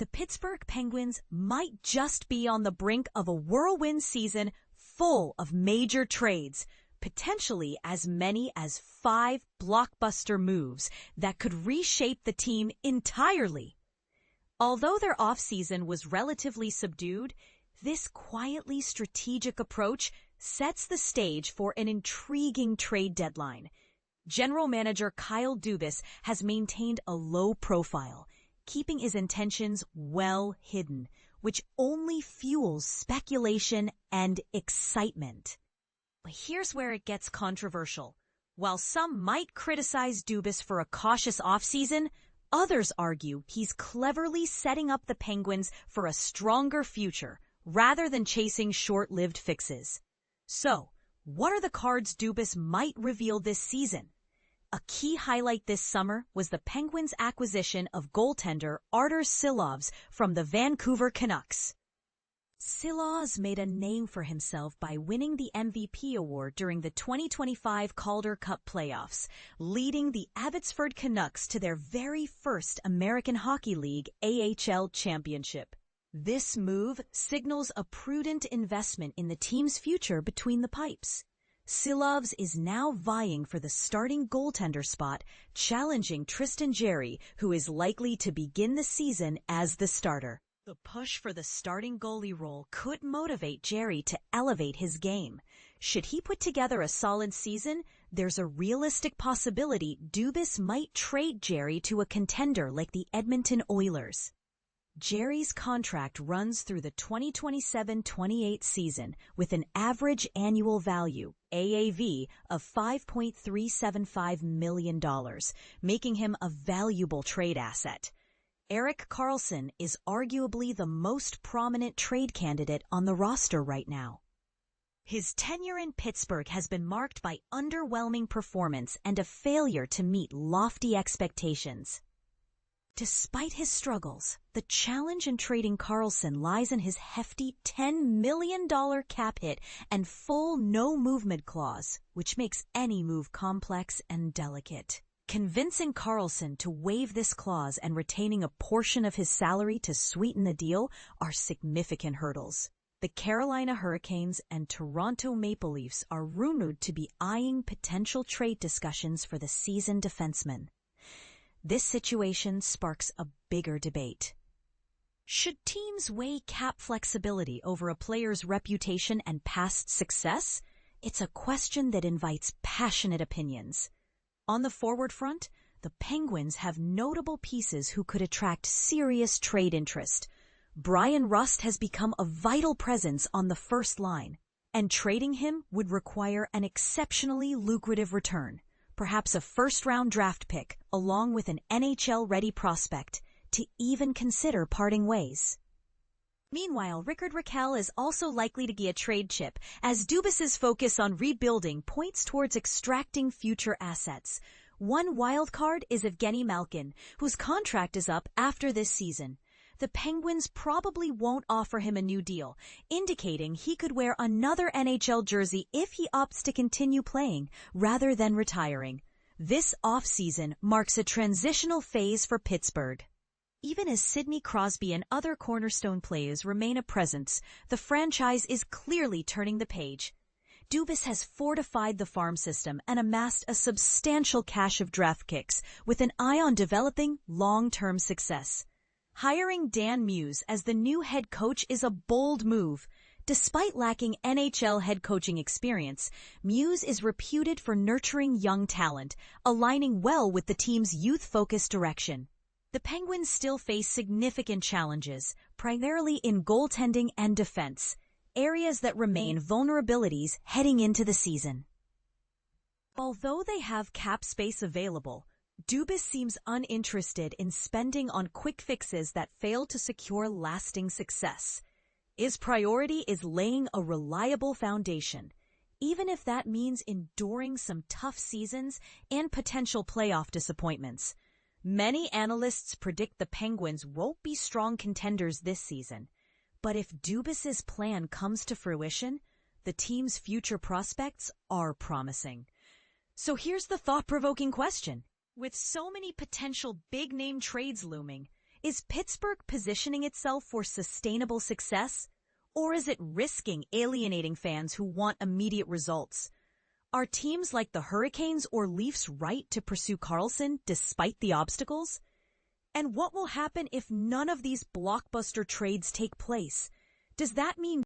the Pittsburgh Penguins might just be on the brink of a whirlwind season full of major trades, potentially as many as 5 blockbuster moves that could reshape the team entirely. Although their offseason was relatively subdued, this quietly strategic approach sets the stage for an intriguing trade deadline. General Manager Kyle Dubas has maintained a low profile, keeping his intentions well hidden, which only fuels speculation and excitement. But here's where it gets controversial. While some might criticize Dubas for a cautious offseason, others argue he's cleverly setting up the Penguins for a stronger future rather than chasing short-lived fixes. So, what are the cards Dubas might reveal this season? A key highlight this summer was the Penguins' acquisition of goaltender Artur Silovs from the Vancouver Canucks. Silovs made a name for himself by winning the MVP award during the 2025 Calder Cup playoffs, leading the Abbotsford Canucks to their very first American Hockey League AHL championship. This move signals a prudent investment in the team's future between the pipes. Silovs is now vying for the starting goaltender spot, challenging Tristan Jarry, who is likely to begin the season as the starter. The push for the starting goalie role could motivate Jarry to elevate his game. Should he put together a solid season, there's a realistic possibility Dubas might trade Jarry to a contender like the Edmonton Oilers. Jarry's contract runs through the 2027-28 season with an average annual value, AAV, of $5.375 million, making him a valuable trade asset. Erik Karlsson is arguably the most prominent trade candidate on the roster right now. His tenure in Pittsburgh has been marked by underwhelming performance and a failure to meet lofty expectations. Despite his struggles, the challenge in trading Karlsson lies in his hefty $10 million cap hit and full no-movement clause, which makes any move complex and delicate. Convincing Karlsson to waive this clause and retaining a portion of his salary to sweeten the deal are significant hurdles. The Carolina Hurricanes and Toronto Maple Leafs are rumored to be eyeing potential trade discussions for the seasoned defenseman. This situation sparks a bigger debate. Should teams weigh cap flexibility over a player's reputation and past success? It's a question that invites passionate opinions. On the forward front, the Penguins have notable pieces who could attract serious trade interest. Bryan Rust has become a vital presence on the first line, and trading him would require an exceptionally lucrative return. Perhaps a first-round draft pick, along with an NHL-ready prospect, to even consider parting ways. Meanwhile, Rickard Rakell is also likely to be a trade chip, as Dubas's focus on rebuilding points towards extracting future assets. One wild card is Evgeni Malkin, whose contract is up after this season. The Penguins probably won't offer him a new deal, indicating he could wear another NHL jersey if he opts to continue playing rather than retiring. This offseason marks a transitional phase for Pittsburgh. Even as Sidney Crosby and other cornerstone players remain a presence, the franchise is clearly turning the page. Dubas has fortified the farm system and amassed a substantial cache of draft picks with an eye on developing long-term success. Hiring Dan Muse as the new head coach is a bold move. Despite lacking NHL head coaching experience, Muse is reputed for nurturing young talent, aligning well with the team's youth-focused direction. The Penguins still face significant challenges, primarily in goaltending and defense, areas that remain vulnerabilities heading into the season. Although they have cap space available, Dubas seems uninterested in spending on quick fixes that fail to secure lasting success. His priority is laying a reliable foundation, even if that means enduring some tough seasons and potential playoff disappointments. Many analysts predict the Penguins won't be strong contenders this season, but if Dubas's plan comes to fruition, the team's future prospects are promising. So here's the thought-provoking question. With so many potential big-name trades looming, Is Pittsburgh positioning itself for sustainable success? Or is it risking alienating fans who want immediate results? Are teams like the Hurricanes or Leafs right to pursue Karlsson despite the obstacles? And what will happen if none of these blockbuster trades take place? Does that mean